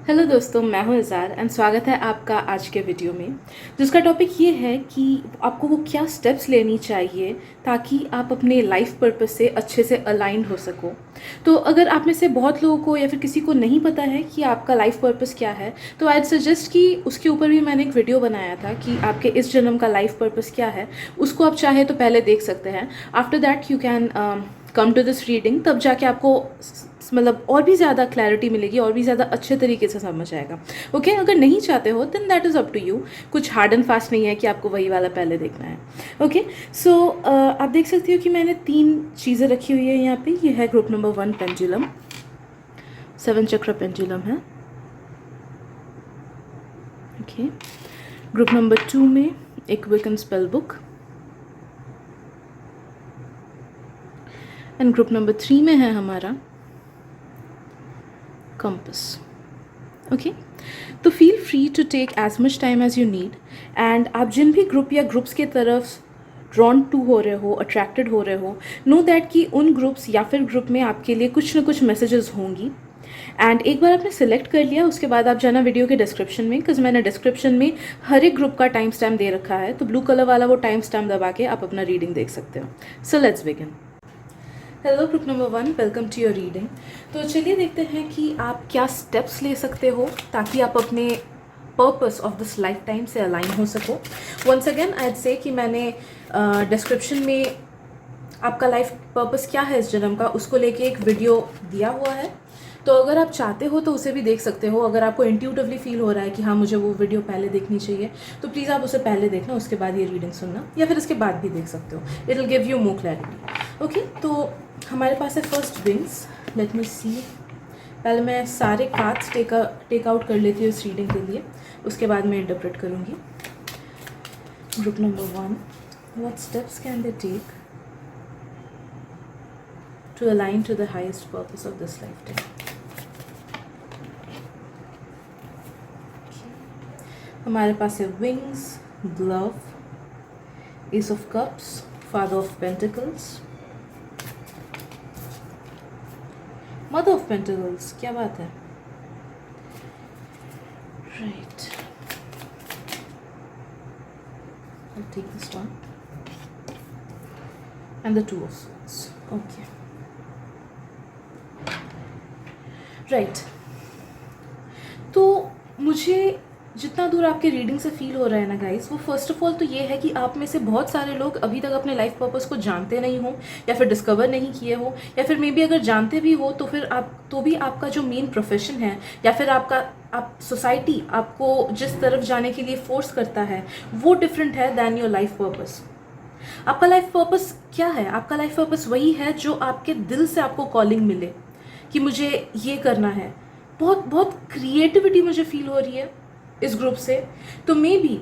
Hello दोस्तों, मैं हूं इज़ार एंड स्वागत है आपका आज के वीडियो में, जिसका टॉपिक ये है कि आपको वो क्या स्टेप्स लेनी चाहिए ताकि आप अपने लाइफ पर्पस से अच्छे से अलाइंड हो सको। तो अगर आप में से बहुत लोगों को या फिर किसी को नहीं पता है कि आपका लाइफ पर्पस क्या है, तो आई सजेस्ट कि उसके ऊपर भी मैंने एक वीडियो बनाया था कि आपके इस जन्म का लाइफ पर्पस क्या है। उसको आप चाहे तो पहले देख सकते हैं। After that you can come to this reading, तब जाके आपको मतलब और भी ज़्यादा क्लैरिटी मिलेगी और भी ज़्यादा अच्छे तरीके से समझ आएगा। ओके, अगर नहीं चाहते हो then that is up to you. कुछ हार्ड एंड फास्ट नहीं है कि आपको वही वाला पहले देखना है। ओके, सो आप देख सकते हो कि मैंने 3 चीज़ें रखी हुई है यहाँ पे। ये है ग्रुप नंबर 1 पेंडुलम, 7 चक्र पेंडुलम है। ओके, ग्रुप नंबर 2 में एक Wiccan spell book, and group number 3 में है हमारा कंपास। ओके, तो feel free to take as much time as you need. And आप जिन भी ग्रुप या ग्रुप्स के तरफ ड्रॉन टू हो रहे हो, अट्रैक्टेड हो रहे हो, नो दैट कि उन ग्रुप्स या फिर ग्रुप में आपके लिए कुछ ना कुछ मैसेजेस होंगी। एंड एक बार आपने सिलेक्ट कर लिया, उसके बाद आप जाना वीडियो के डिस्क्रिप्शन में, बिकॉज मैंने डिस्क्रिप्शन में हर एक ग्रुप का टाइम स्टैम्प दे रखा है। तो ब्लू कलर वाला वो टाइम स्टैम्प दबा के आप अपना रीडिंग देख सकते हो। So let's begin. Hello group number 1, welcome to your reading. तो चलिए देखते हैं कि आप क्या स्टेप्स ले सकते हो ताकि आप अपने purpose of this life time से अलाइन हो सको। वंस अगेन आई से कि मैंने डिस्क्रिप्शन में आपका लाइफ पर्पस क्या है इस जन्म का, उसको लेके एक वीडियो दिया हुआ है। तो अगर आप चाहते हो तो उसे भी देख सकते हो। अगर आपको इंट्यूटिवली फील हो रहा है कि हाँ मुझे वो वीडियो पहले देखनी चाहिए, तो प्लीज़ आप उसे पहले देखना, उसके बाद ये रीडिंग सुनना, या फिर इसके बाद भी देख सकते हो। It will give you more clarity. Okay, तो हमारे पास है फर्स्ट विंग्स। लेट मी सी। पहले मैं सारे कार्ड्स टेक आउट कर लेती हूँ इस रीडिंग के लिए, उसके बाद मैं इंटरप्रेट करूँगी। Group number 1, what steps can they take to align to the highest purpose of this lifetime. हमारे पास है wings, glove, ace of cups, father of pentacles, mother of pentacles. क्या बात है, right. I'll take this one and the 2 of swords. Okay, right. तो मुझे जितना दूर आपके रीडिंग से फील हो रहा है ना गाइस, वो फर्स्ट ऑफ ऑल तो ये है कि आप में से बहुत सारे लोग अभी तक अपने लाइफ पर्पस को जानते नहीं हो, या फिर डिस्कवर नहीं किए हो, या फिर मे बी अगर जानते भी हो तो फिर आप तो भी आपका जो मेन प्रोफेशन है, या फिर आप सोसाइटी आपको जिस तरफ जाने के लिए फोर्स करता है, वो डिफरेंट है दैन योर लाइफ पर्पस। आपका लाइफ पर्पस क्या है? आपका लाइफ पर्पस वही है जो आपके दिल से आपको कॉलिंग मिले कि मुझे ये करना है। बहुत बहुत क्रिएटिविटी मुझे फील हो रही है इस ग्रुप से। तो मे बी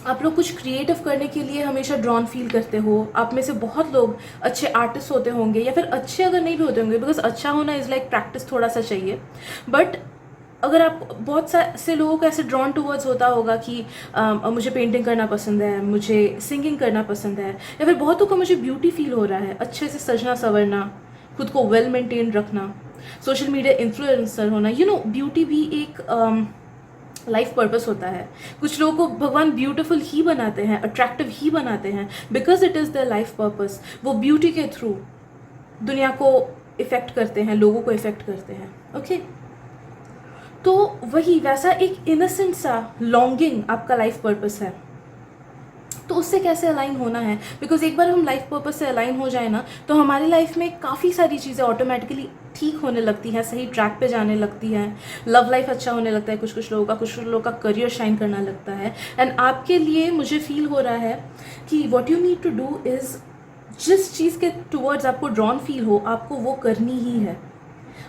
आप लोग कुछ क्रिएटिव करने के लिए हमेशा ड्रॉन फील करते हो। आप में से बहुत लोग अच्छे आर्टिस्ट होते होंगे, या फिर अच्छे अगर नहीं भी होते होंगे, बिकॉज अच्छा होना इज़ लाइक प्रैक्टिस थोड़ा सा चाहिए। बट अगर आप बहुत से लोगों को ऐसे ड्रॉन टूवर्ड्स होता होगा कि मुझे पेंटिंग करना पसंद है, मुझे सिंगिंग करना पसंद है, या फिर बहुतों को मुझे ब्यूटी फील हो रहा है, अच्छे से सजना संवरना, खुद को वेल मेंटेन रखना, सोशल मीडिया इन्फ्लुएंसर होना। यू नो, ब्यूटी भी एक लाइफ पर्पस होता है। कुछ लोगों को भगवान ब्यूटीफुल ही बनाते हैं, अट्रैक्टिव ही बनाते हैं, because it is the life purpose. वो ब्यूटी के थ्रू दुनिया को इफेक्ट करते हैं, लोगों को इफेक्ट करते हैं। ओके, तो वही वैसा एक इनोसेंट सा लॉन्गिंग आपका लाइफ पर्पस है। तो उससे कैसे अलाइन होना है? बिकॉज एक बार हम लाइफ पर्पस से अलाइन हो जाए ना, तो हमारी लाइफ में काफ़ी सारी चीज़ें ऑटोमेटिकली ठीक होने लगती हैं, सही ट्रैक पे जाने लगती हैं। लव लाइफ अच्छा होने लगता है कुछ कुछ लोगों का करियर शाइन करना लगता है। एंड आपके लिए मुझे फील हो रहा है कि what you need to do is, जिस चीज़ के टूवर्ड्स आपको ड्रॉन फील हो, आपको वो करनी ही है।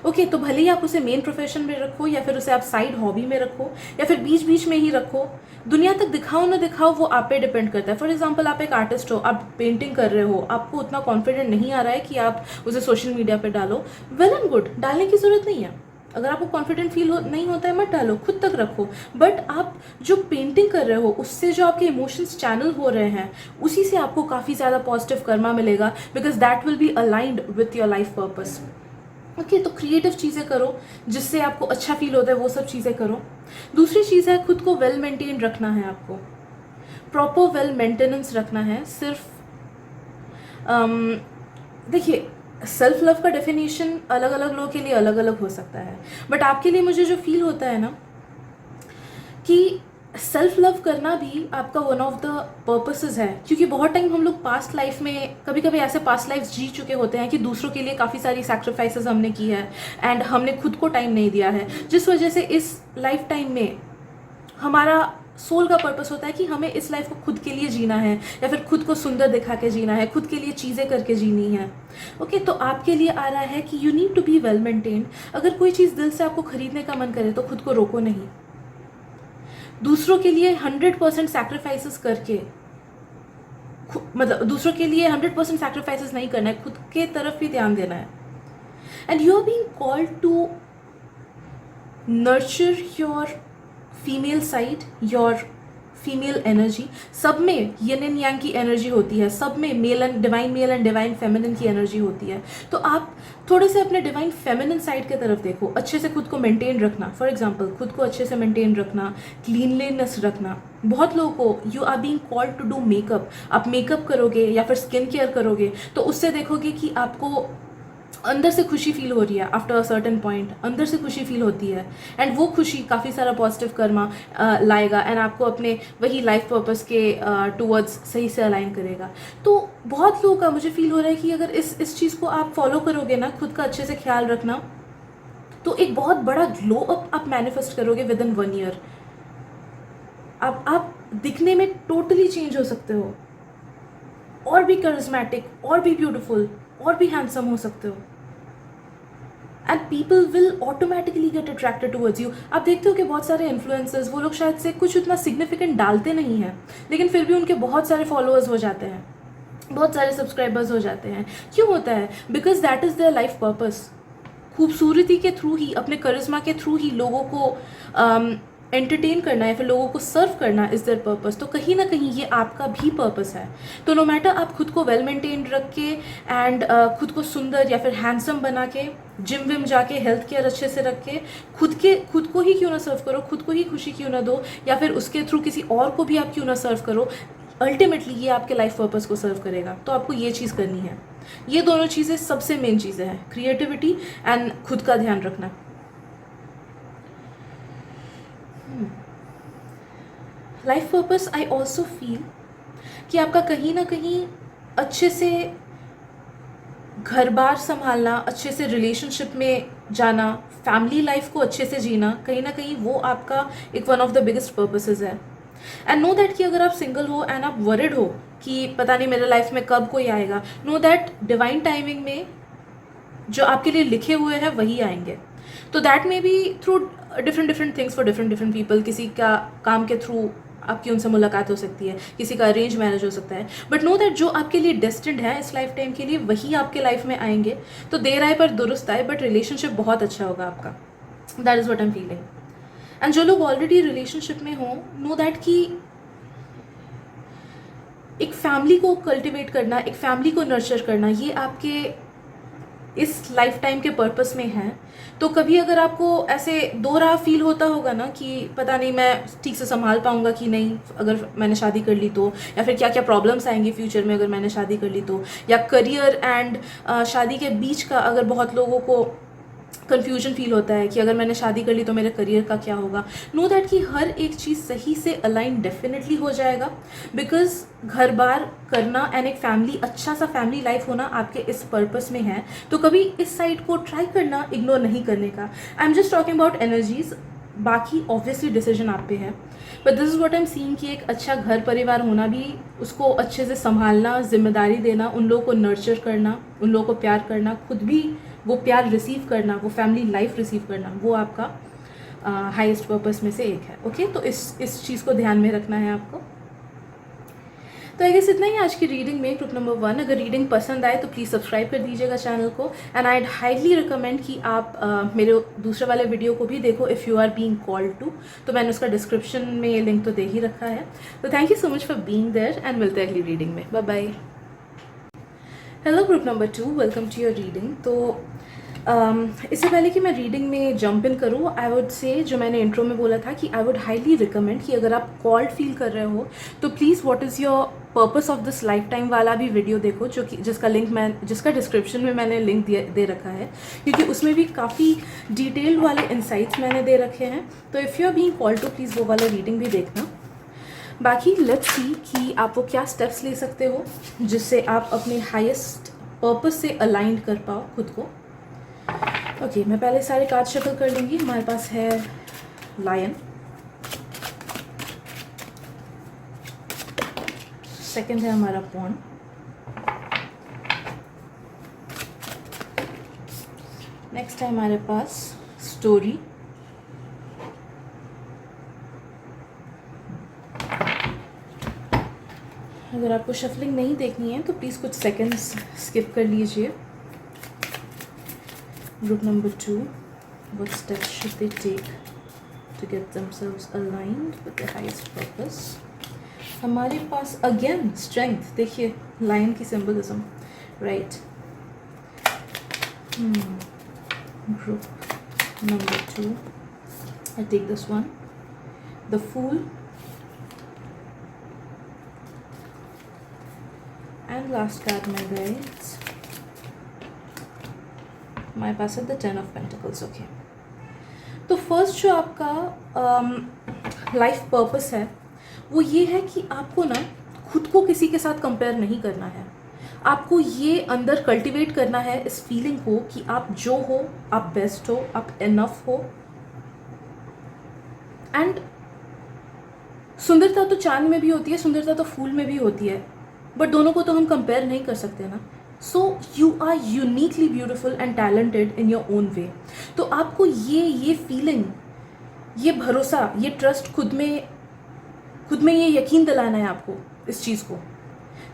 ओके, तो भले ही आप उसे मेन प्रोफेशन में रखो, या फिर उसे आप साइड हॉबी में रखो, या फिर बीच बीच में ही रखो, दुनिया तक दिखाओ ना दिखाओ, वो आप पे डिपेंड करता है। फॉर एग्जाम्पल, आप एक आर्टिस्ट हो, आप पेंटिंग कर रहे हो, आपको उतना कॉन्फिडेंट नहीं आ रहा है कि आप उसे सोशल मीडिया पे डालो, वेल एंड गुड, डालने की ज़रूरत नहीं है। अगर आपको कॉन्फिडेंट फील नहीं होता है, मत डालो, खुद तक रखो। बट आप जो पेंटिंग कर रहे हो, उससे जो आपके इमोशंस चैनल हो रहे हैं, उसी से आपको काफ़ी ज़्यादा पॉजिटिव कर्मा मिलेगा, because that will be aligned with your life purpose. Okay, तो क्रिएटिव चीज़ें करो जिससे आपको अच्छा फील होता है, वो सब चीज़ें करो। दूसरी चीज़ है, खुद को वेल मेंटेन रखना है आपको, प्रॉपर वेल मेंटेनेंस रखना है। सिर्फ देखिए, सेल्फ लव का डेफिनेशन अलग अलग लोगों के लिए अलग अलग हो सकता है, बट आपके लिए मुझे जो फील होता है ना कि सेल्फ लव करना भी आपका वन ऑफ द पर्पसेस है, क्योंकि बहुत टाइम हम लोग पास्ट लाइफ में कभी कभी ऐसे पास्ट लाइफ जी चुके होते हैं कि दूसरों के लिए काफ़ी सारी सैक्रिफाइसेस हमने की है एंड हमने खुद को टाइम नहीं दिया है, जिस वजह से इस लाइफ टाइम में हमारा सोल का पर्पस होता है कि हमें इस लाइफ को खुद के लिए जीना है, या फिर खुद को सुंदर दिखा के जीना है, खुद के लिए चीज़ें करके जीनी है। ओके, तो आपके लिए आ रहा है कि you need to be well maintained. अगर कोई चीज़ दिल से आपको खरीदने का मन करे तो खुद को रोको नहीं, दूसरों के लिए 100% सैक्रिफाइसेस करके, मतलब दूसरों के लिए 100% सैक्रिफाइसेस नहीं करना है, खुद के तरफ भी ध्यान देना है। And you are being called to nurture your female side, your female energy. सब में यिन एंड यांग की एनर्जी होती है, सब में मेल एंड डिवाइन फेमिनिन की एनर्जी होती है। तो आप थोड़े से अपने डिवाइन फेमिनिन साइड की तरफ देखो, अच्छे से खुद को मेंटेन रखना। फॉर एग्जांपल, खुद को अच्छे से मेंटेन रखना, क्लीनलीनेस रखना। बहुत लोगों को, you are being called to do makeup, आप मेकअप करोगे या फिर स्किन केयर करोगे तो उससे देखोगे कि आपको अंदर से खुशी फील हो रही है। आफ्टर अ सर्टेन पॉइंट अंदर से खुशी फील होती है, एंड वो खुशी काफ़ी सारा पॉजिटिव कर्मा लाएगा एंड आपको अपने वही लाइफ पर्पस के टूवर्ड्स सही से अलाइन करेगा। तो बहुत लोगों का मुझे फील हो रहा है कि अगर इस चीज़ को आप फॉलो करोगे ना, खुद का अच्छे से ख्याल रखना, तो एक बहुत बड़ा ग्लो अप आप मैनिफेस्ट करोगे विद इन 1 ईयर। आप दिखने में टोटली चेंज हो सकते हो, और भी करिज्मेटिक, और भी ब्यूटीफुल, और भी हैंडसम हो सकते हो, and people will automatically get attracted towards you. आप देखते हो कि बहुत सारे इन्फ्लुएंसर्स, वो लोग शायद से कुछ उतना सिग्निफिकेंट डालते नहीं हैं, लेकिन फिर भी उनके बहुत सारे फॉलोअर्स हो जाते हैं, बहुत सारे सब्सक्राइबर्स हो जाते हैं। क्यों होता है? Because that is their life purpose. खूबसूरती के थ्रू ही, अपने करिश्मा के थ्रू ही लोगों को एंटरटेन करना है, फिर लोगों को सर्व करना इज़ देयर पर्पस। तो कहीं ना कहीं ये आपका भी पर्पस है। तो नो मैटर, आप खुद को वेल मेंटेन रख के एंड खुद को सुंदर या फिर हैंडसम बना के, जिम विम जाके हेल्थ केयर अच्छे से रख के, खुद को ही क्यों ना सर्व करो, खुद को ही खुशी क्यों ना दो, या फिर उसके थ्रू किसी और को भी आप क्यों ना सर्व करो, अल्टीमेटली ये आपके लाइफ पर्पस को सर्व करेगा। तो आपको ये चीज़ करनी है। ये दोनों चीज़ें सबसे मेन चीज़ें हैं, क्रिएटिविटी एंड खुद का ध्यान रखना। Life purpose, I also feel कि आपका कहीं ना कहीं अच्छे से घर बार संभालना, अच्छे से रिलेशनशिप में जाना, फैमिली लाइफ को अच्छे से जीना, कहीं ना कहीं वो आपका एक one of the biggest purposes है। एंड नो दैट कि अगर आप सिंगल हो एंड आप वरिड हो कि पता नहीं मेरे लाइफ में कब कोई आएगा, नो दैट डिवाइन टाइमिंग में जो आपके लिए लिखे हुए हैं वही आएंगे। तो that may be through different things for different people. किसी का काम के थ्रू आपकी उनसे मुलाकात हो सकती है, किसी का अरेंज मैरिज हो सकता है, बट नो दैट जो आपके लिए डेस्टिन्ड है इस लाइफ टाइम के लिए वही आपके लाइफ में आएंगे। तो देर आए पर दुरुस्त आए, बट रिलेशनशिप बहुत अच्छा होगा आपका। That is what I am feeling. And जो लोग ऑलरेडी रिलेशनशिप में हों, नो दैट कि एक फैमिली को कल्टिवेट करना, एक फैमिली को नर्चर करना, ये आपके इस लाइफ टाइम के पर्पस में है। तो कभी अगर आपको ऐसे दो राह फील होता होगा ना कि पता नहीं मैं ठीक से संभाल पाऊंगा कि नहीं अगर मैंने शादी कर ली तो, या फिर क्या क्या प्रॉब्लम्स आएंगी फ्यूचर में अगर मैंने शादी कर ली तो, या करियर एंड शादी के बीच का अगर बहुत लोगों को कन्फ्यूजन फील होता है कि अगर मैंने शादी कर ली तो मेरे करियर का क्या होगा। नो दैट कि हर एक चीज़ सही से अलाइन डेफिनेटली हो जाएगा, बिकॉज घर बार करना एंड एक फैमिली, अच्छा सा फैमिली लाइफ होना आपके इस पर्पस में है। तो कभी इस साइड को ट्राई करना इग्नोर नहीं करने का। I am just talking about energies, बाकी ऑब्वियसली डिसीजन आप पे है, but this is what I am seeing कि एक अच्छा घर परिवार होना भी, उसको अच्छे से संभालना, जिम्मेदारी देना, उन लोगों को नर्चर करना, उन लोगों को प्यार करना, खुद भी वो प्यार रिसीव करना, वो फैमिली लाइफ रिसीव करना, वो आपका हाईएस्ट पर्पस में से एक है। ओके, तो इस चीज़ को ध्यान में रखना है आपको। तो आई गेस इतना ही आज की रीडिंग में, ग्रुप नंबर 1। अगर रीडिंग पसंद आए तो प्लीज़ सब्सक्राइब कर दीजिएगा चैनल को, एंड आई हाईली रिकमेंड कि आप मेरे दूसरे वाले वीडियो को भी देखो, if you are being called to. तो मैंने उसका डिस्क्रिप्शन में लिंक तो दे ही रखा है। तो thank you so much for being there, and मिलते हैं अगली रीडिंग में। Bye bye. Hello group number 2, welcome to your reading. तो इससे पहले कि मैं रीडिंग में जंप इन करूँ, आई वुड से, जो मैंने इंट्रो में बोला था कि आई वुड हाईली रिकमेंड कि अगर आप कॉल्ड फील कर रहे हो तो please what is your purpose of this life time वाला भी वीडियो देखो, जो कि जिसका डिस्क्रिप्शन में मैंने लिंक दे रखा है, क्योंकि उसमें भी काफ़ी डिटेल्ड वाले इंसाइट्स मैंने दे रखे हैं। तो if you are being called to, please वो वाला रीडिंग भी देखना। बाकी लेट्स सी कि आप वो क्या स्टेप्स ले सकते हो जिससे आप अपने हाईएस्ट पर्पस से अलाइंड कर पाओ खुद को। ओके, मैं पहले सारे कार्ड शफल कर लूँगी। हमारे पास है लायन, सेकंड है हमारा पॉन, नेक्स्ट है हमारे पास स्टोरी, अगर आपको शफलिंग नहीं देखनी है तो प्लीज़ कुछ सेकंड्स स्किप कर लीजिए। Group number 2, what steps should they take to get themselves aligned with their highest purpose? हमारे पास अगेन स्ट्रेंथ, देखिए लायन की symbolism, right. Group number 2, I take this one, the Fool, and last card my guys, हमारे पास है the 10 of pentacles. Okay, तो first जो आपका life purpose है वो ये है कि आपको ना खुद को किसी के साथ कंपेयर नहीं करना है। आपको ये अंदर कल्टीवेट करना है इस फीलिंग को कि आप जो हो, आप बेस्ट हो, आप इनफ हो। एंड सुंदरता तो चांद में भी होती है, सुंदरता तो फूल में भी होती है, बट दोनों को तो हम कंपेयर नहीं कर सकते ना। So you are uniquely beautiful and talented in your own way. तो आपको ये फीलिंग, ये भरोसा, ये ट्रस्ट खुद में ये यकीन दिलाना है आपको इस चीज़ को।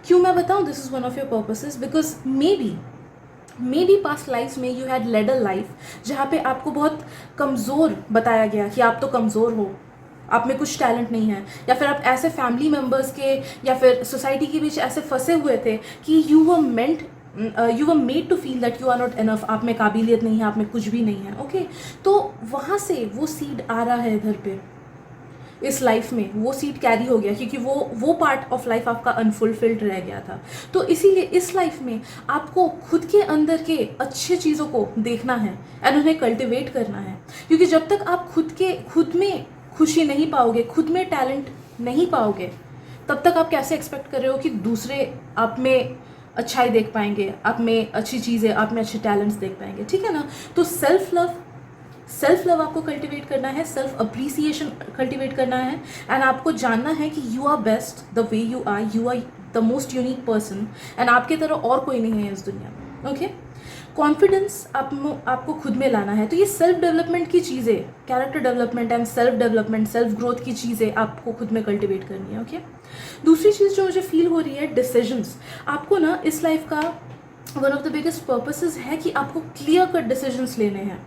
क्यों मैं बताऊँ, this is one of your purposes, because may be past life में you had led a life जहाँ पे आपको बहुत कमज़ोर बताया गया कि आप तो कमज़ोर हो, आप में कुछ टैलेंट नहीं है, या फिर आप ऐसे फैमिली मेम्बर्स के या फिर सोसाइटी के बीच ऐसे फंसे हुए थे कि you were made to feel that you are not enough, आप में काबिलियत नहीं है, आप में कुछ भी नहीं है। ओके, तो वहाँ से वो सीड आ रहा है इधर पे, इस लाइफ में वो सीड कैरी हो गया, क्योंकि वो पार्ट ऑफ लाइफ आपका अनफुलफिल्ड रह गया था। तो इसीलिए इस लाइफ में आपको खुद के अंदर के अच्छे चीज़ों को देखना है एंड उन्हें कल्टिवेट करना है, क्योंकि जब तक आप खुद में खुशी नहीं पाओगे, खुद में टैलेंट नहीं पाओगे, तब तक आप कैसे एक्सपेक्ट कर रहे हो कि दूसरे आप में अच्छाई देख पाएंगे, आप में अच्छी चीज़ें, आप में अच्छे टैलेंट्स देख पाएंगे, ठीक है ना। तो सेल्फ लव आपको कल्टिवेट करना है, सेल्फ अप्रिसिएशन कल्टिवेट करना है, एंड आपको जानना है कि you are best the way you are the most unique person, and आपके तरह और कोई नहीं है इस दुनिया में। ओके, कॉन्फिडेंस आपको खुद में लाना है। तो ये सेल्फ डेवलपमेंट की चीज़ें, character development and self development, self growth की चीज़ें आपको खुद में कल्टिवेट करनी है। ओके, दूसरी चीज़ जो मुझे फील हो रही है, डिसीजंस। आपको ना इस लाइफ का one of the biggest purposes है कि आपको क्लियर कट डिसीजंस लेने हैं।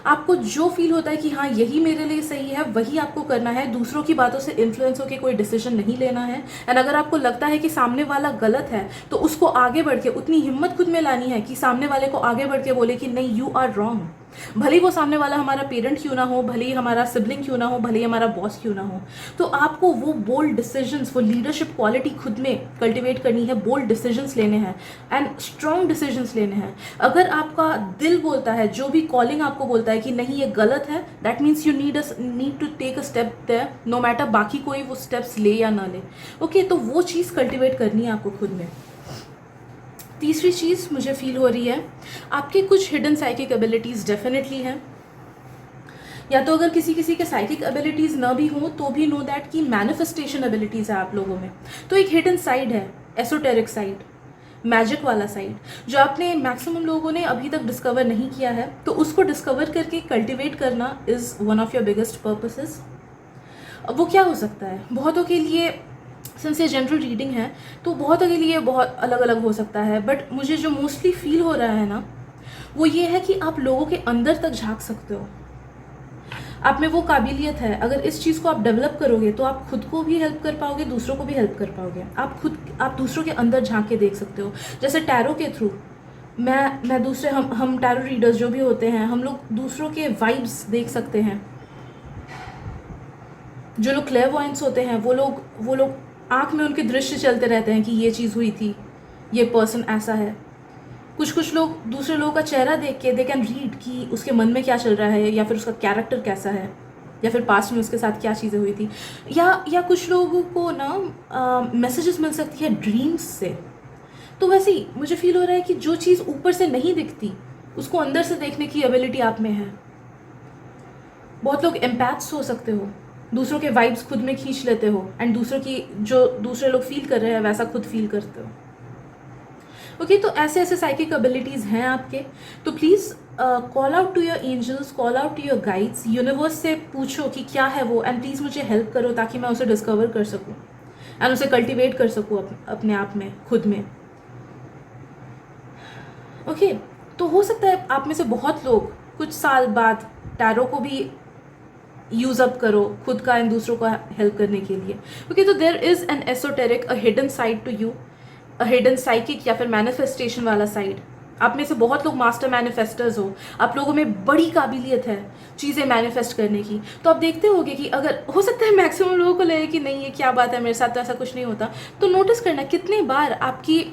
आपको जो फील होता है कि हाँ यही मेरे लिए सही है, वही आपको करना है। दूसरों की बातों से इन्फ्लुएंस होकर कोई डिसीजन नहीं लेना है। एंड अगर आपको लगता है कि सामने वाला गलत है तो उसको आगे बढ़ के उतनी हिम्मत खुद में लानी है कि सामने वाले को आगे बढ़ के बोले कि नहीं, यू आर रॉन्ग। भले ही वो सामने वाला हमारा पेरेंट क्यों ना हो, भले ही हमारा सिबलिंग क्यों ना हो, भले ही हमारा बॉस क्यों ना हो, तो आपको वो बोल्ड डिसीजंस, वो लीडरशिप क्वालिटी खुद में कल्टिवेट करनी है। बोल्ड डिसीजंस लेने हैं एंड स्ट्रॉन्ग डिसीजंस लेने हैं। अगर आपका दिल बोलता है, जो भी कॉलिंग आपको बोलता है कि नहीं ये गलत है, that means you need to take a step there, no matter बाकी कोई वो स्टेप्स ले या ना ले। ओके, तो वो चीज़ कल्टिवेट करनी है आपको खुद में। तीसरी चीज़ मुझे फील हो रही है, आपके कुछ हिडन साइकिक एबिलिटीज़ डेफिनेटली हैं, या तो अगर किसी के साइकिक एबिलिटीज़ ना भी हो तो भी नो दैट कि मैनिफेस्टेशन एबिलिटीज़ है आप लोगों में। तो एक हिडन साइड है, एसोटेरिक साइड, मैजिक वाला साइड, जो आपने मैक्सिमम लोगों ने अभी तक डिस्कवर नहीं किया है। तो उसको डिस्कवर करके कल्टिवेट करना is one of your biggest purposes. अब वो क्या हो सकता है, बहुतों के लिए, सिंस ये जनरल रीडिंग है तो बहुतों के लिए बहुत अलग अलग हो सकता है, बट मुझे जो मोस्टली फील हो रहा है ना, वो ये है कि आप लोगों के अंदर तक झांक सकते हो। आप में वो काबिलियत है। अगर इस चीज़ को आप डेवलप करोगे तो आप खुद को भी हेल्प कर पाओगे, दूसरों को भी हेल्प कर पाओगे। आप दूसरों के अंदर झांक के देख सकते हो, जैसे टैरो के थ्रू मैं दूसरे हम टैरो रीडर्स जो भी होते हैं, हम लोग दूसरों के वाइब्स देख सकते हैं। जो लोग क्लेयरवॉयंस होते हैं वो लोग आँख में उनके दृश्य चलते रहते हैं कि ये चीज़ हुई थी, ये पर्सन ऐसा है। कुछ लोग दूसरे लोगों का चेहरा देख के दे कैन रीड कि उसके मन में क्या चल रहा है, या फिर उसका कैरेक्टर कैसा है, या फिर पास्ट में उसके साथ क्या चीज़ें हुई थी। या कुछ लोगों को ना मैसेजेस मिल सकती है ड्रीम्स से। तो वैसे ही मुझे फील हो रहा है कि जो चीज़ ऊपर से नहीं दिखती उसको अंदर से देखने की एबिलिटी आप में है। बहुत लोग एम्पैथ्स हो सकते हो, दूसरों के वाइब्स खुद में खींच लेते हो, एंड दूसरों की जो दूसरे लोग फील कर रहे हैं वैसा खुद फील करते हो। ओके, तो ऐसे ऐसे साइकिक एबिलिटीज़ हैं आपके। तो please call out to your angels, call out to your guides, universe से पूछो कि क्या है वो, एंड प्लीज़ मुझे हेल्प करो ताकि मैं उसे डिस्कवर कर सकूँ एंड उसे कल्टिवेट कर सकूँ अपने आप में, खुद में। ओके, तो हो सकता है आप में से बहुत लोग कुछ साल बाद टैरो को भी यूज़ अप करो खुद का एंड दूसरों को हेल्प करने के लिए। ओके, तो there is an esoteric, a hidden side to you, a hidden psychic या फिर मैनिफेस्टेशन वाला साइड। आप में से बहुत लोग मास्टर मैनिफेस्टर्स हो, आप लोगों में बड़ी काबिलियत है चीज़ें मैनिफेस्ट करने की। तो आप देखते होगे कि अगर हो सकता है मैक्सिमम लोगों को लगे कि नहीं ये क्या बात है, मेरे साथ तो ऐसा कुछ नहीं होता। तो नोटिस करना कितने बार आपकी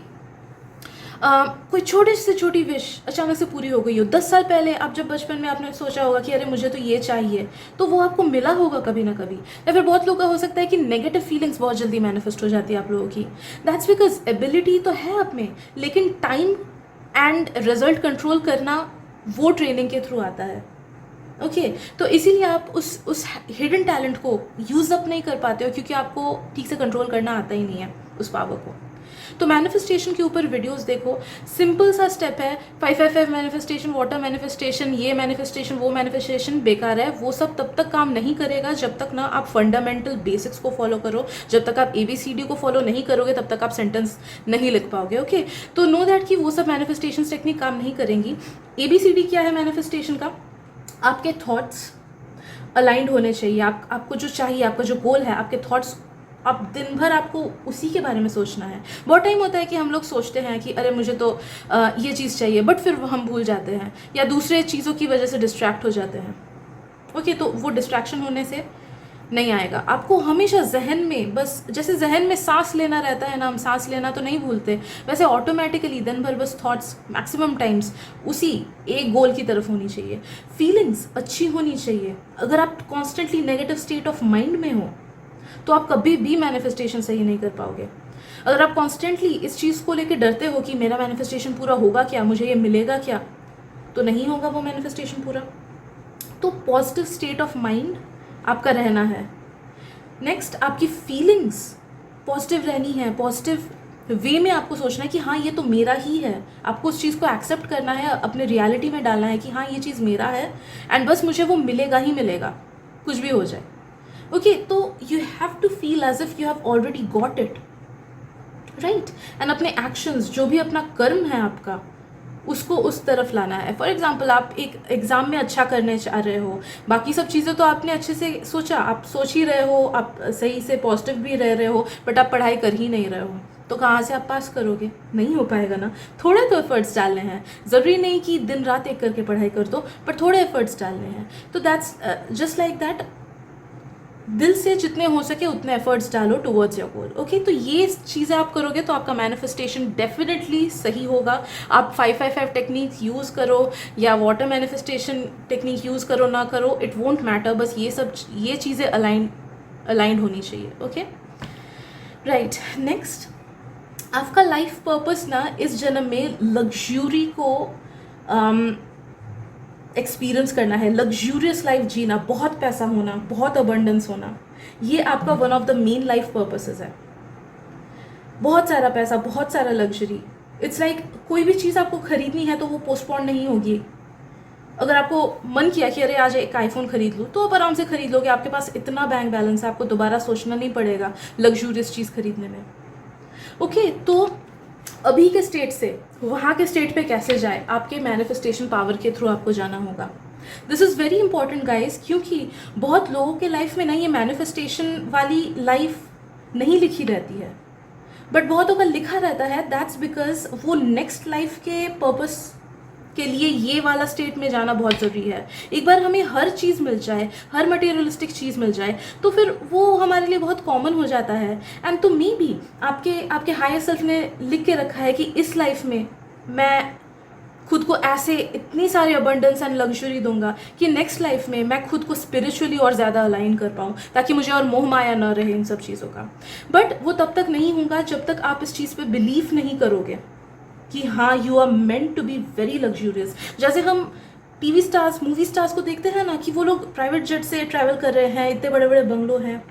कोई छोटी से छोटी विश अचानक से पूरी हो गई हो। 10 साल पहले आप जब बचपन में आपने सोचा होगा कि अरे मुझे तो ये चाहिए, तो वो आपको मिला होगा कभी ना कभी। या फिर बहुत लोगों का हो सकता है कि नेगेटिव फीलिंग्स बहुत जल्दी मैनिफेस्ट हो जाती है आप लोगों की। दैट्स बिकॉज एबिलिटी तो है आप में, लेकिन टाइम एंड रिजल्ट कंट्रोल करना वो ट्रेनिंग के थ्रू आता है। ओके, तो इसीलिए आप उस हिडन टैलेंट को यूज़ अप नहीं कर पाते हो, क्योंकि आपको ठीक से कंट्रोल करना आता ही नहीं है उस पावर को। तो मैनिफेस्टेशन के ऊपर वीडियोस देखो, सिंपल सा स्टेप है। 555 मैनिफेस्टेशन, वाटर मैनिफेस्टेशन, ये मैनिफेस्टेशन वो मैनिफेस्टेशन बेकार है। वो सब तब तक काम नहीं करेगा जब तक ना आप फंडामेंटल बेसिक्स को फॉलो करो। जब तक आप ABCD को फॉलो नहीं करोगे तब तक आप सेंटेंस नहीं लिख पाओगे। ओके, तो नो दैट कि वो सब मैनिफेस्टेशन टेक्निक काम नहीं करेंगी। ABCD क्या है मैनिफेस्टेशन का? आपके थॉट्स अलाइंड होने चाहिए। आपको जो चाहिए, आपका जो गोल है, आपके थॉट्स, आप दिन भर आपको उसी के बारे में सोचना है। बहुत टाइम होता है कि हम लोग सोचते हैं कि अरे मुझे तो ये चीज़ चाहिए, बट फिर हम भूल जाते हैं या दूसरे चीज़ों की वजह से डिस्ट्रैक्ट हो जाते हैं। ओके, तो वो डिस्ट्रैक्शन होने से नहीं आएगा। आपको हमेशा जहन में, बस जैसे जहन में सांस लेना रहता है ना, हम सांस लेना तो नहीं भूलते, वैसे ऑटोमेटिकली दिन भर बस थॉट्स मैक्सिमम टाइम्स उसी एक गोल की तरफ होनी चाहिए। फीलिंग्स अच्छी होनी चाहिए। अगर आप constantly negative state of mind में हो तो आप कभी भी मैनिफेस्टेशन सही नहीं कर पाओगे। अगर आप कॉन्स्टेंटली इस चीज़ को लेकर डरते हो कि मेरा मैनिफेस्टेशन पूरा होगा क्या, मुझे ये मिलेगा क्या, तो नहीं होगा वो मैनिफेस्टेशन पूरा। तो पॉजिटिव स्टेट ऑफ माइंड आपका रहना है। नेक्स्ट, आपकी फीलिंग्स पॉजिटिव रहनी है। पॉजिटिव वे में आपको सोचना है कि हाँ ये तो मेरा ही है। आपको उस चीज़ को एक्सेप्ट करना है, अपने रियलिटी में डालना है कि हाँ ये चीज़ मेरा है एंड बस मुझे वो मिलेगा ही मिलेगा, कुछ भी हो जाए। ओके, तो you have to feel as if you have already got it, right. And अपने एक्शंस, जो भी अपना कर्म है आपका, उसको उस तरफ लाना है। फॉर एग्जाम्पल, आप एक एग्ज़ाम में अच्छा करने चाह रहे हो, बाकी सब चीज़ें तो आपने अच्छे से सोचा, आप सोच ही रहे हो, आप सही से पॉजिटिव भी रह रहे हो, बट आप पढ़ाई कर ही नहीं रहे हो, तो कहाँ से आप पास करोगे? नहीं हो पाएगा ना। थोड़े तो एफर्ट्स डालने हैं, ज़रूरी नहीं कि दिन रात एक करके पढ़ाई कर दो, पर थोड़े एफर्ट्स डालने हैं। तो दैट्स जस्ट लाइक दैट, दिल से जितने हो सके उतने एफर्ट्स डालो टुवर्ड्स योर गोल। ओके, तो ये चीज़ें आप करोगे तो आपका मैनिफेस्टेशन डेफिनेटली सही होगा। आप 555 टेक्निक यूज़ करो या वाटर मैनिफेस्टेशन टेक्निक यूज़ करो ना करो, इट वोंट मैटर, बस ये चीज़ें अलाइंड होनी चाहिए। Okay, right. नेक्स्ट, आपका लाइफ पर्पस ना इस जन्म में लग्जरी को एक्सपीरियंस करना है, लग्जूरियस लाइफ जीना, बहुत पैसा होना, बहुत अबंडेंस होना, ये आपका one of the main life purposes है। बहुत सारा पैसा, बहुत सारा लग्जरी। इट्स लाइक कोई भी चीज़ आपको खरीदनी है तो वो पोस्टपोन नहीं होगी। अगर आपको मन किया कि अरे आज एक आईफोन खरीद लूँ, तो आप आराम से खरीद लोगे। आपके पास इतना बैंक बैलेंस है, आपको दोबारा सोचना नहीं पड़ेगा लग्जूरियस चीज़ खरीदने में। ओके, तो अभी के स्टेट से वहाँ के स्टेट पे कैसे जाए, आपके मैनिफेस्टेशन पावर के थ्रू आपको जाना होगा। This is very important guys, क्योंकि बहुत लोगों के लाइफ में ना ये मैनिफेस्टेशन वाली लाइफ नहीं लिखी रहती है। बट बहुतों का लिखा रहता है, दैट्स बिकॉज वो नेक्स्ट लाइफ के पर्पस के लिए ये वाला स्टेट में जाना बहुत ज़रूरी है। एक बार हमें हर चीज़ मिल जाए, हर मटेरियलिस्टिक चीज़ मिल जाए, तो फिर वो हमारे लिए बहुत कॉमन हो जाता है। एंड तो मे बी आपके आपके हायर सेल्फ ने लिख के रखा है कि इस लाइफ में मैं खुद को ऐसे इतनी सारी अबंडेंस एंड लग्जरी दूंगा कि नेक्स्ट लाइफ में मैं खुद को स्पिरिचुअली और ज़्यादा अलाइन कर पाऊँ, ताकि मुझे और मोह माया न रहे इन सब चीज़ों का। बट वो तब तक नहीं होगा जब तक आप इस चीज़ पे बिलीव नहीं करोगे कि हाँ you are meant to be very luxurious. जैसे हम टीवी स्टार्स, मूवी स्टार्स को देखते हैं ना कि वो लोग प्राइवेट जेट से ट्रैवल कर रहे हैं, इतने बड़े बड़े बंगलो हैं,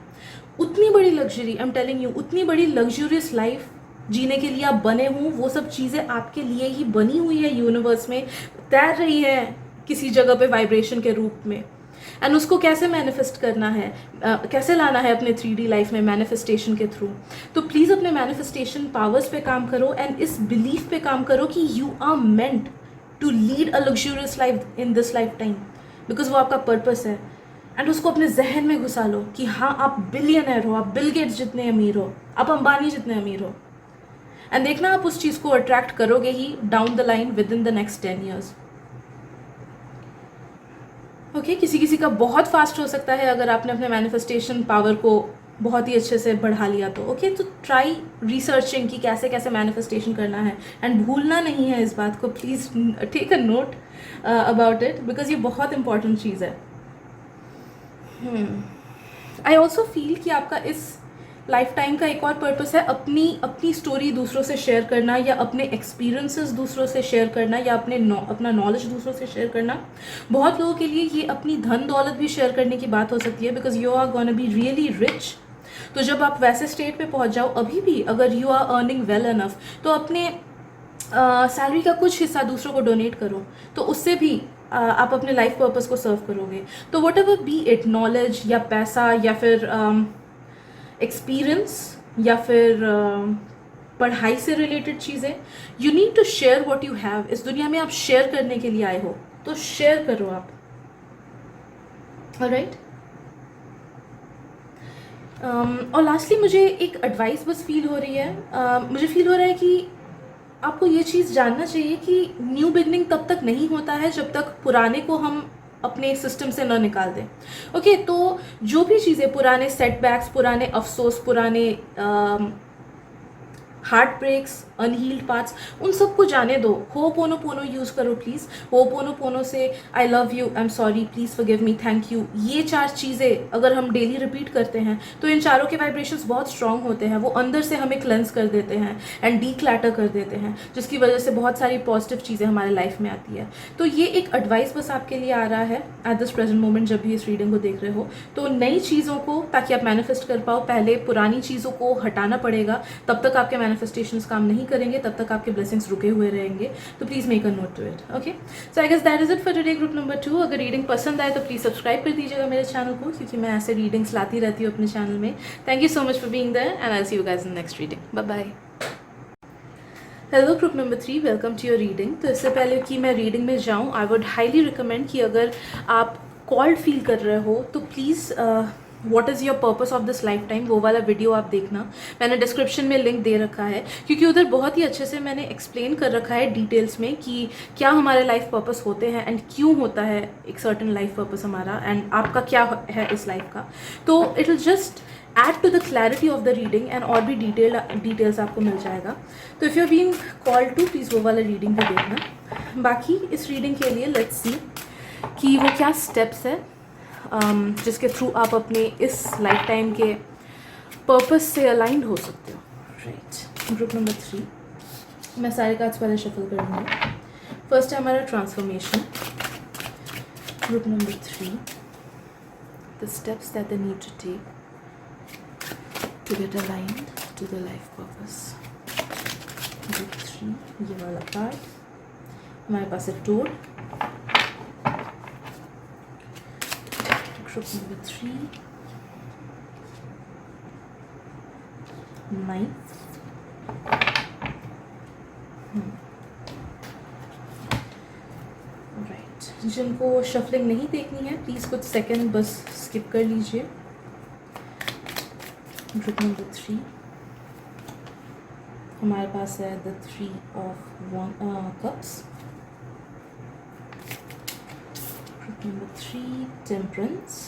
उतनी बड़ी luxury, I am telling you, उतनी बड़ी लग्जूरियस लाइफ जीने के लिए आप बने हो। वो सब चीज़ें आपके लिए ही बनी हुई है, यूनिवर्स में तैर रही है किसी जगह पे वाइब्रेशन के रूप में। एंड उसको कैसे मैनिफेस्ट करना है, कैसे लाना है अपने 3D लाइफ में मैनिफेस्टेशन के थ्रू। तो प्लीज़ अपने मैनिफेस्टेशन पावर्स पे काम करो एंड इस बिलीफ पे काम करो कि you are meant to lead a luxurious life in this lifetime, because वो आपका पर्पस है। एंड उसको अपने जहन में घुसा लो कि हाँ आप बिलियनर हो, आप बिल गेट्स जितने अमीर हो, आप अंबानी जितने अमीर हो। एंड देखना आप उस चीज़ को अट्रैक्ट करोगे ही down the line within the next 10 years। Okay, किसी किसी का बहुत फास्ट हो सकता है अगर आपने अपने मैनिफेस्टेशन पावर को बहुत ही अच्छे से बढ़ा लिया तो। ओके, तो ट्राई रिसर्चिंग कि कैसे कैसे मैनिफेस्टेशन करना है। एंड भूलना नहीं है इस बात को, please take a note about it, because ये बहुत इंपॉर्टेंट चीज़ है। आई ऑल्सो फील कि आपका इस लाइफ टाइम का एक और पर्पस है अपनी स्टोरी दूसरों से शेयर करना, या अपने एक्सपीरियंसेस दूसरों से शेयर करना, या अपना नॉलेज दूसरों से शेयर करना। बहुत लोगों के लिए ये अपनी धन दौलत भी शेयर करने की बात हो सकती है, because you are gonna be really rich. तो जब आप वैसे स्टेट पे पहुंच जाओ, अभी भी अगर you are earning well enough, तो अपने सैलरी का कुछ हिस्सा दूसरों को डोनेट करो, तो उससे भी आप अपने लाइफ पर्पस को सर्व करोगे। तो what ever be it, knowledge या पैसा या फिर एक्सपीरियंस या फिर पढ़ाई से रिलेटेड चीज़ें, you need to share what you have. इस दुनिया में आप शेयर करने के लिए आए हो, तो शेयर करो आप। ऑलराइट। और लास्टली मुझे एक एडवाइस बस फील हो रही है, मुझे फील हो रहा है कि आपको ये चीज़ जानना चाहिए कि न्यू बिगनिंग तब तक नहीं होता है जब तक पुराने को हम अपने सिस्टम से न निकाल दें। ओके, तो जो भी चीज़ें, पुराने सेटबैक्स, पुराने अफसोस, पुराने हार्ट ब्रेक्स, अनहील्ड पार्ट्स, उन सबको जाने दो। होपोनोपोनो यूज़ करो प्लीज़। होपोनोपोनो से I love you, I am sorry, please forgive me, thank you, ये 4 चीज़ें अगर हम डेली रिपीट करते हैं तो इन चारों के वाइब्रेशंस बहुत स्ट्रांग होते हैं। वो अंदर से हमें क्लेंस कर देते हैं एंड डीक्लैटर कर देते हैं, जिसकी वजह से बहुत सारी पॉजिटिव चीज़ें हमारे लाइफ में आती है। तो ये एक एडवाइस बस आपके लिए आ रहा है एट दिस प्रेजेंट मोमेंट, जब भी इस रीडिंग को देख रहे हो। तो नई चीज़ों को, ताकि आप मैनिफेस्ट कर पाओ, पहले पुरानी चीज़ों को हटाना पड़ेगा। तब तक आपके मैनिफेस्टेशंस काम नहीं करेंगे, तब तक आपके ब्लेसिंग्स रुके हुए रहेंगे। तो please make a note to it. Okay, so I guess that is it for today, group number 2। अगर रीडिंग पसंद आए तो प्लीज़ सब्सक्राइब कर दीजिएगा मेरे चैनल को, क्योंकि मैं ऐसे रीडिंग्स लाती रहती हूँ अपने चैनल में। Thank you so much for being there and I will see you guys in next reading. Bye bye. Hello group number 3, welcome to your reading. तो इससे पहले कि मैं रीडिंग में जाऊँ, आई वुड हाईली रिकमेंड कि अगर आप कॉल्ड फील कर रहे हो तो please what is your purpose of this life time, वो वाला वीडियो आप देखना। मैंने डिस्क्रिप्शन में लिंक दे रखा है, क्योंकि उधर बहुत ही अच्छे से मैंने एक्सप्लेन कर रखा है डिटेल्स में कि क्या हमारे लाइफ पर्पस होते हैं एंड क्यों होता है एक सर्टन लाइफ पर्पस हमारा, एंड आपका क्या है इस लाइफ का। तो it will just add to the clarity of the reading and और भी डिटेल्स आपको मिल जाएगा। तो if you are being called to, please वो वाला रीडिंग भी देखना। बाकी इस रीडिंग के लिए लेट्स सी कि वो क्या स्टेप्स है जिसके थ्रू आप अपने इस लाइफ टाइम के पर्पस से अलाइंड हो सकते हो। राइट, ग्रुप नंबर 3, मैं सारे कार्ड्स पहले शफल करूँगी। फर्स्ट है हमारा transformation. Group number 3, the steps that they need to take to get aligned to the life purpose. Group 3, ये वाला कार्ड हमारे पास है toad. Group number 3, knife. Right, जिनको शफलिंग नहीं देखनी है प्लीज़ कुछ सेकंड बस स्किप कर लीजिए। ग्रुप नंबर 3, हमारे पास है the 3 of cups, number 3 temperance,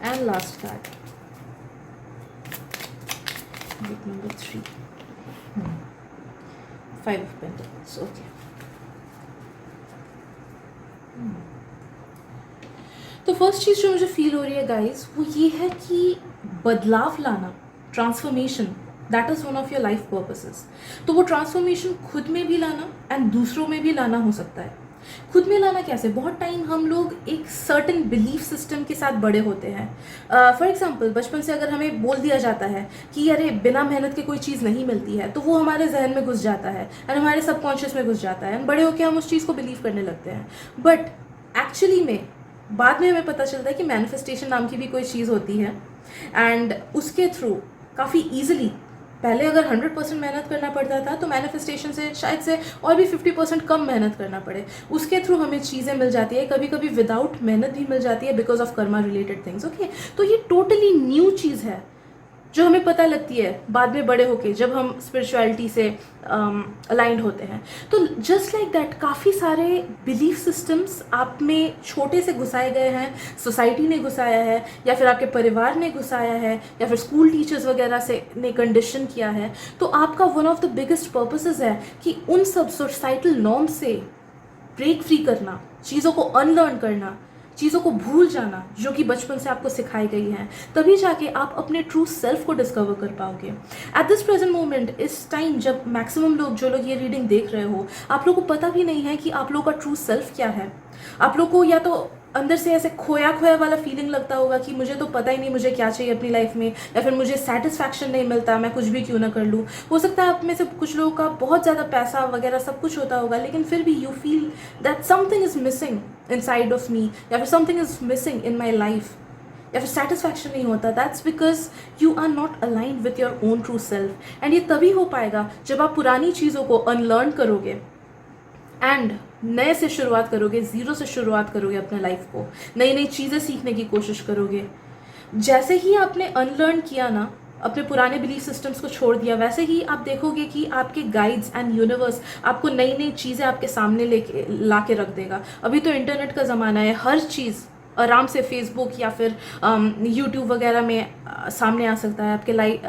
and last card book number 3 5 of pentacles. Okay. तो फर्स्ट चीज़ जो मुझे फील हो रही है गाइस वो ये है कि बदलाव लाना, transformation, that is one of your life purposes. तो वो ट्रांसफॉर्मेशन खुद में भी लाना एंड दूसरों में भी लाना हो सकता है। खुद में लाना कैसे? बहुत टाइम हम लोग एक सर्टन बिलीफ सिस्टम के साथ बड़े होते हैं। फॉर एग्जांपल बचपन से अगर हमें बोल दिया जाता है कि अरे बिना मेहनत के कोई चीज़ नहीं मिलती है, तो वो हमारे जहन में घुस जाता है एंड हमारे सबकॉन्शियस में घुस जाता है, बड़े होकर हम उस चीज़ को बिलीव करने लगते हैं। बट एक्चुअली में बाद में हमें पता चलता है कि मैनिफेस्टेशन नाम की भी कोई चीज़ होती है एंड उसके थ्रू काफ़ी ईजिली, पहले अगर 100% मेहनत करना पड़ता था तो मैनिफेस्टेशन से शायद से और भी 50% कम मेहनत करना पड़े, उसके थ्रू हमें चीज़ें मिल जाती है, कभी कभी विदाउट मेहनत भी मिल जाती है because of Karma related things. Okay, तो ये टोटली न्यू चीज़ है जो हमें पता लगती है बाद में बड़े होके जब हम स्पिरिचुअलिटी से अलाइंड होते हैं। तो जस्ट लाइक दैट काफ़ी सारे बिलीफ सिस्टम्स आप में छोटे से घुसाए गए हैं, सोसाइटी ने घुसाया है या फिर आपके परिवार ने घुसाया है या फिर स्कूल टीचर्स वगैरह से ने कंडीशन किया है। तो आपका one of the biggest purposes है कि उन सब सोसाइटल नॉर्म से ब्रेक फ्री करना, चीज़ों को अनलर्न करना, चीज़ों को भूल जाना जो कि बचपन से आपको सिखाई गई हैं, तभी जाके आप अपने ट्रू सेल्फ को डिस्कवर कर पाओगे। एट दिस प्रेजेंट मोमेंट, इस टाइम जब मैक्सिमम लोग जो लोग ये रीडिंग देख रहे हो, आप लोग को पता भी नहीं है कि आप लोग का ट्रू सेल्फ क्या है। आप लोग को या तो अंदर से ऐसे खोया खोया वाला फीलिंग लगता होगा कि मुझे तो पता ही नहीं मुझे क्या चाहिए अपनी लाइफ में, या फिर मुझे सेटिस्फैक्शन नहीं मिलता, मैं कुछ भी क्यों ना कर लूँ। हो सकता है आप में से कुछ लोगों का बहुत ज़्यादा पैसा वगैरह सब कुछ होता होगा, लेकिन फिर भी you feel that something is missing inside of me, या फिर something is missing in my life, या फिर सेटिस्फैक्शन नहीं होता। That's because you are not aligned with your own true self. And ये तभी हो पाएगा जब आप पुरानी चीज़ों को अनलर्न करोगे एंड नए से शुरुआत करोगे, ज़ीरो से शुरुआत करोगे अपने लाइफ को, नई नई चीज़ें सीखने की कोशिश करोगे। जैसे ही आपने अनलर्न किया ना, अपने पुराने बिलीफ सिस्टम्स को छोड़ दिया, वैसे ही आप देखोगे कि आपके गाइड्स एंड यूनिवर्स आपको नई नई चीज़ें आपके सामने लेके ला के रख देगा। अभी तो इंटरनेट का ज़माना है, हर चीज़ आराम से फेसबुक या फिर यूट्यूब वगैरह में सामने आ सकता है।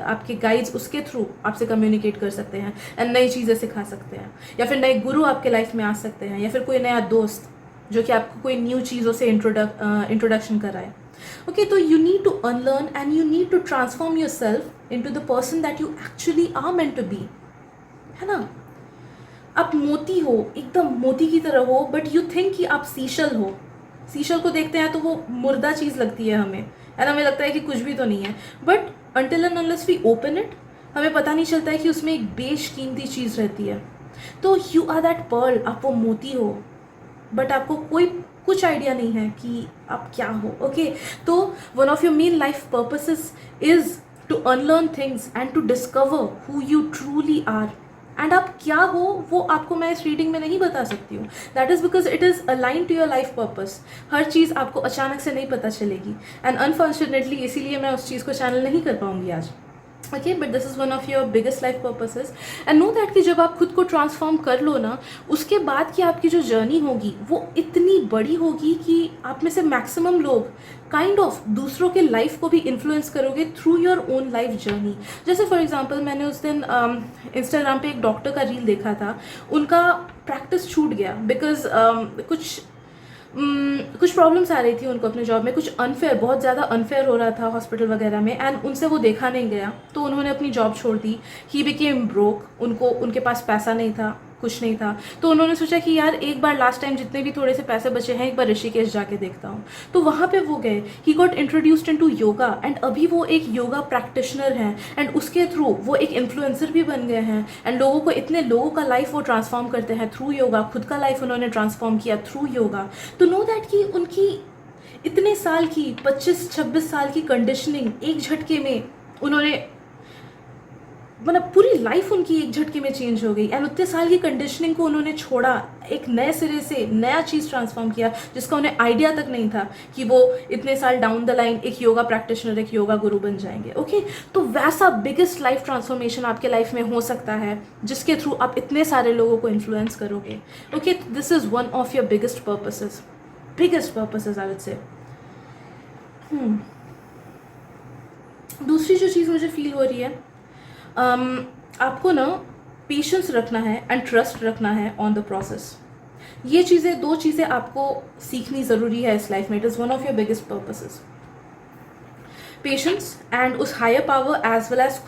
आपके गाइड्स उसके थ्रू आपसे कम्युनिकेट कर सकते हैं एंड नई चीज़ें सिखा सकते हैं, या फिर नए गुरु आपके लाइफ में आ सकते हैं, या फिर कोई नया दोस्त जो कि आपको कोई न्यू चीज़ों से इंट्रोडक्शन कराए। ओके, तो you need to unlearn and you need to transform yourself into the person that you actually are meant to be, है ना। आप मोती हो, एकदम मोती की तरह हो, बट यू थिंक कि आप सीशल हो। सीशल को देखते हैं तो वो मुर्दा चीज़ लगती है हमें, एंड हमें लगता है कि कुछ भी तो नहीं है, but until and unless we open it हमें पता नहीं चलता है कि उसमें एक बेशकीमती चीज़ रहती है। तो यू आर दैट पर्ल, आप वो मोती हो, बट आपको कुछ आइडिया नहीं है कि आप क्या हो। ओके, तो one of your main life purposes is to unlearn things and to discover who you truly are. And आप क्या हो वो आपको मैं इस रीडिंग में नहीं बता सकती हूँ, that is because it is align to your life purpose. हर चीज़ आपको अचानक से नहीं पता चलेगी, एंड अनफॉर्चुनेटली इसीलिए मैं उस चीज़ को चैनल नहीं कर पाऊँगी आज। Okay, but this is one of your biggest life purposes. And know that कि जब आप खुद को ट्रांसफॉर्म कर लो ना, उसके बाद की आपकी जो जर्नी होगी वो इतनी बड़ी होगी कि आप में से मैक्सिमम लोग काइंड ऑफ दूसरों के लाइफ को भी इन्फ्लुएंस करोगे through your own life journey. जैसे फॉर एग्जांपल मैंने उस दिन इंस्टाग्राम पे एक डॉक्टर का रील देखा था, उनका प्रैक्टिस छूट गया बिकॉज कुछ प्रॉब्लम्स आ रही थी उनको अपने जॉब में, कुछ अनफेयर, बहुत ज़्यादा अनफेयर हो रहा था हॉस्पिटल वगैरह में, एंड उनसे वो देखा नहीं गया, तो उन्होंने अपनी जॉब छोड़ दी। ही बिकेम ब्रोक, उनके पास पैसा नहीं था, कुछ नहीं था, तो उन्होंने सोचा कि यार एक बार लास्ट टाइम जितने भी थोड़े से पैसे बचे हैं एक बार ऋषिकेश जाके देखता हूँ। तो वहाँ पे वो गए, he got introduced into yoga, and अभी वो एक योगा प्रैक्टिशनर हैं, एंड उसके थ्रू वो एक इन्फ्लुएंसर भी बन गए हैं, एंड लोगों को, इतने लोगों का लाइफ वो ट्रांसफॉर्म करते हैं थ्रू योगा, खुद का लाइफ उन्होंने ट्रांसफॉर्म किया थ्रू योगा। तो नो दैट कि उनकी इतने साल की 25-26 साल की कंडीशनिंग एक झटके में उन्होंने मतलब पूरी लाइफ उनकी एक झटके में चेंज हो गई। एंड उतने साल की कंडीशनिंग को उन्होंने छोड़ा, एक नए सिरे से नया चीज़ ट्रांसफॉर्म किया जिसका उन्हें आइडिया तक नहीं था कि वो इतने साल डाउन द लाइन एक योगा प्रैक्टिशनर, एक योगा गुरु बन जाएंगे। ओके, तो वैसा बिगेस्ट लाइफ ट्रांसफॉर्मेशन आपके लाइफ में हो सकता है जिसके थ्रू आप इतने सारे लोगों को इन्फ्लुएंस करोगे। Okay, this is one of your biggest purposes I would say. दूसरी जो चीज़ मुझे फील हो रही है, आपको ना पेशेंस रखना है एंड ट्रस्ट रखना है ऑन द प्रोसेस। ये चीज़ें, दो चीज़ें आपको सीखनी ज़रूरी है इस लाइफ में। It is one of your biggest purposes, patience and उस higher power as well as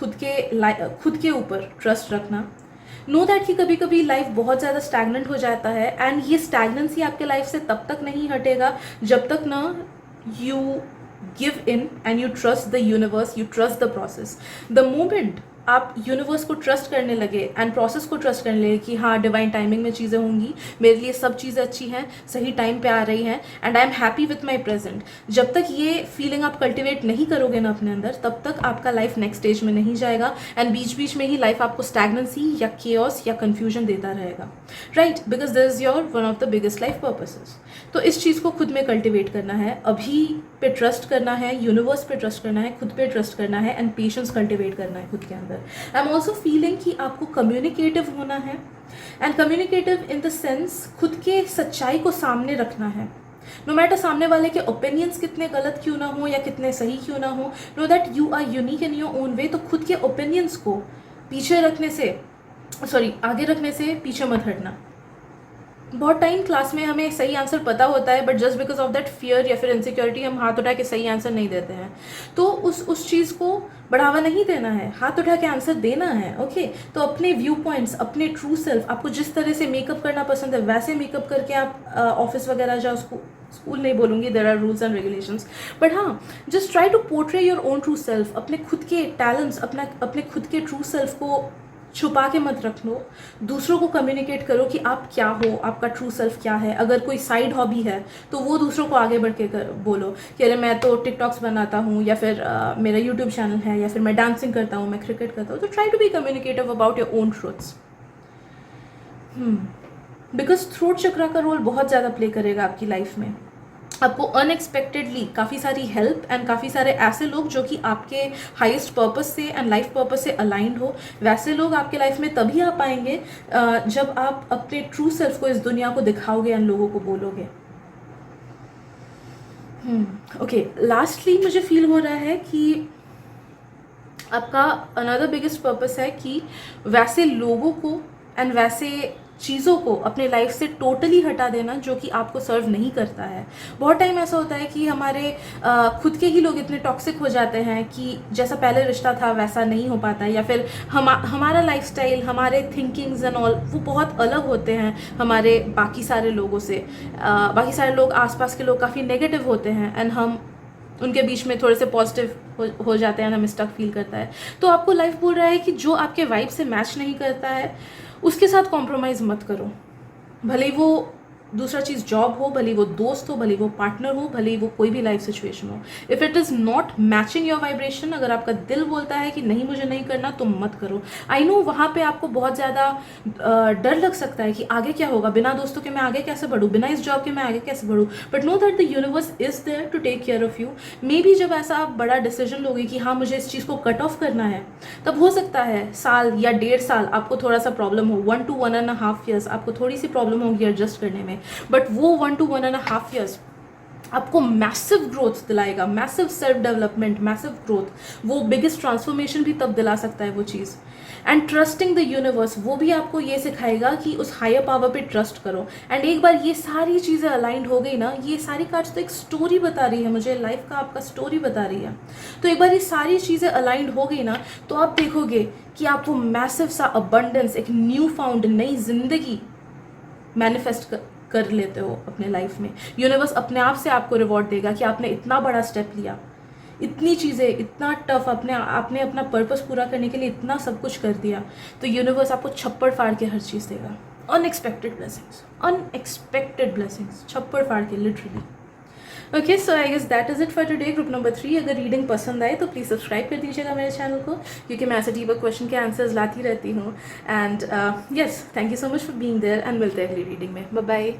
खुद के ऊपर ट्रस्ट रखना। नो दैट कि कभी कभी लाइफ बहुत ज़्यादा स्टैगनेंट हो जाता है, एंड ये स्टैगनेंसी आपके लाइफ से तब तक नहीं हटेगा जब तक ना you give in and you trust the universe, you trust the process. The moment आप यूनिवर्स को ट्रस्ट करने लगे एंड प्रोसेस को ट्रस्ट करने लगे कि हाँ डिवाइन टाइमिंग में चीज़ें होंगी, मेरे लिए सब चीज़ें अच्छी हैं, सही टाइम पे आ रही हैं, and I am happy with my present, जब तक ये फीलिंग आप कल्टिवेट नहीं करोगे ना अपने अंदर, तब तक आपका लाइफ नेक्स्ट स्टेज में नहीं जाएगा। एंड बीच बीच में ही लाइफ आपको स्टैगनेंसी या केओस या कन्फ्यूजन देता रहेगा, right? Because this is your one of the biggest life purposes. तो इस चीज़ को खुद में कल्टिवेट करना है, अभी पे ट्रस्ट करना है, यूनिवर्स पे ट्रस्ट करना है, खुद पे ट्रस्ट करना है, एंड पेशेंस कल्टिवेट करना है खुद के अंदर। आई एम ऑल्सो फीलिंग कि आपको कम्युनिकेटिव होना है, and communicative in the sense खुद के सच्चाई को सामने रखना है। नो मैटर सामने वाले के ओपिनियंस कितने गलत क्यों ना हो या कितने सही क्यों ना हो, know that you are unique in your own way. तो खुद के ओपिनियंस को आगे रखने से पीछे मत हटना। बहुत टाइम क्लास में हमें सही आंसर पता होता है, but just because of that fear या फिर इनसिक्योरिटी हम हाथ उठा के सही आंसर नहीं देते हैं। तो उस चीज़ को बढ़ावा नहीं देना है, हाथ उठा के आंसर देना है। ओके, तो अपने व्यू पॉइंट्स, अपने ट्रू सेल्फ, आपको जिस तरह से मेकअप करना पसंद है वैसे मेकअप करके आप ऑफिस वगैरह जाओ, स्कूल नहीं बोलूँगी, there are rules and regulations, but हाँ just try to portray your own true self. अपने खुद के टैलेंट्स, अपने खुद के ट्रू सेल्फ को छुपा के मत रख लो, दूसरों को कम्युनिकेट करो कि आप क्या हो, आपका ट्रू सेल्फ क्या है। अगर कोई साइड हॉबी है तो वो दूसरों को आगे बढ़ के बोलो कि अरे मैं तो टिकटॉक्स बनाता हूँ, या फिर मेरा यूट्यूब चैनल है, या फिर मैं डांसिंग करता हूँ, मैं क्रिकेट करता हूँ। तो try to be communicative about your own truths, because throat chakra का रोल बहुत ज़्यादा प्ले करेगा आपकी लाइफ में। आपको अनएक्सपेक्टेडली काफ़ी सारी हेल्प एंड काफ़ी सारे ऐसे लोग जो कि आपके हाईएस्ट पर्पस से एंड लाइफ पर्पस से अलाइंड हो, वैसे लोग आपके लाइफ में तभी आ पाएंगे जब आप अपने ट्रू सेल्फ को इस दुनिया को दिखाओगे एंड लोगों को बोलोगे। ओके, लास्टली मुझे फील हो रहा है कि आपका अनदर बिगेस्ट पर्पस है कि वैसे लोगों को एंड वैसे चीज़ों को अपने लाइफ से टोटली हटा देना जो कि आपको सर्व नहीं करता है। बहुत टाइम ऐसा होता है कि हमारे खुद के ही लोग इतने टॉक्सिक हो जाते हैं कि जैसा पहले रिश्ता था वैसा नहीं हो पाता है, या फिर हमारा लाइफस्टाइल, हमारे थिंकिंग्स एंड ऑल वो बहुत अलग होते हैं हमारे बाकी सारे लोगों से। बाकी सारे लोग, आसपास के लोग काफ़ी नेगेटिव होते हैं एंड हम उनके बीच में थोड़े से पॉजिटिव हो जाते हैं, हमें स्टक फील करता है। तो आपको लाइफ बोल रहा है कि जो आपके वाइब से मैच नहीं करता है उसके साथ कॉम्प्रोमाइज़ मत करो, भले वो दूसरा चीज़ जॉब हो, भले वो दोस्त हो, भले वो पार्टनर हो, भले वो कोई भी लाइफ सिचुएशन हो। If it is not matching your vibration, अगर आपका दिल बोलता है कि नहीं मुझे नहीं करना, तो मत करो। आई नो वहाँ पे आपको बहुत ज़्यादा डर लग सकता है कि आगे क्या होगा, बिना दोस्तों के मैं आगे कैसे बढ़ूँ, बिना इस जॉब के मैं आगे कैसे बढ़ूँ, but know that the universe is there to take care of you. Maybe जब ऐसा आप बड़ा डिसीजन लोगे कि हाँ मुझे इस चीज़ को कट ऑफ करना है, तब हो सकता है साल या 1.5 साल आपको थोड़ा सा प्रॉब्लम हो, 1 to 1.5 years आपको थोड़ी सी प्रॉब्लम होगी एडजस्ट करने में, बट वो 1 to 1.5 years आपको मैसिव ग्रोथ दिलाएगा, massive self development, massive growth. वो बिगेस्ट ट्रांसफॉर्मेशन भी तब दिला सकता है वो चीज़। एंड ट्रस्टिंग द यूनिवर्स, वो भी आपको ये सिखाएगा कि उस हायर पावर पे ट्रस्ट करो। एंड एक बार ये सारी चीज़ें अलाइंड हो गई ना, ये सारी कार्ड्स तो एक स्टोरी बता रही है मुझे, लाइफ का आपका स्टोरी बता रही है। तो एक बार ये सारी चीज़ें अलाइंड हो गई ना, तो आप देखोगे कि आप वो मैसिव सा अबंडेंस, एक न्यू फाउंड नई जिंदगी मैनिफेस्ट कर लेते हो अपने लाइफ में। यूनिवर्स अपने आप से आपको रिवॉर्ड देगा कि आपने इतना बड़ा स्टेप लिया, इतनी चीज़ें, इतना टफ, आपने अपना पर्पस पूरा करने के लिए इतना सब कुछ कर दिया। तो यूनिवर्स आपको छप्पड़ फाड़ के हर चीज़ देगा। अनएक्सपेक्टेड ब्लेसिंग्स, छप्पड़ फाड़ के, literally. Okay, so I guess that is it for today, group number 3। अगर रीडिंग पसंद आए तो प्लीज़ सब्सक्राइब कर दीजिएगा मेरे चैनल को, क्योंकि मैं ऐसे डीपर क्वेश्चन के आंसर्स लाती रहती हूँ। And yes, thank you so much for being there, and मिलते हैं अगली रीडिंग में। Bye bye.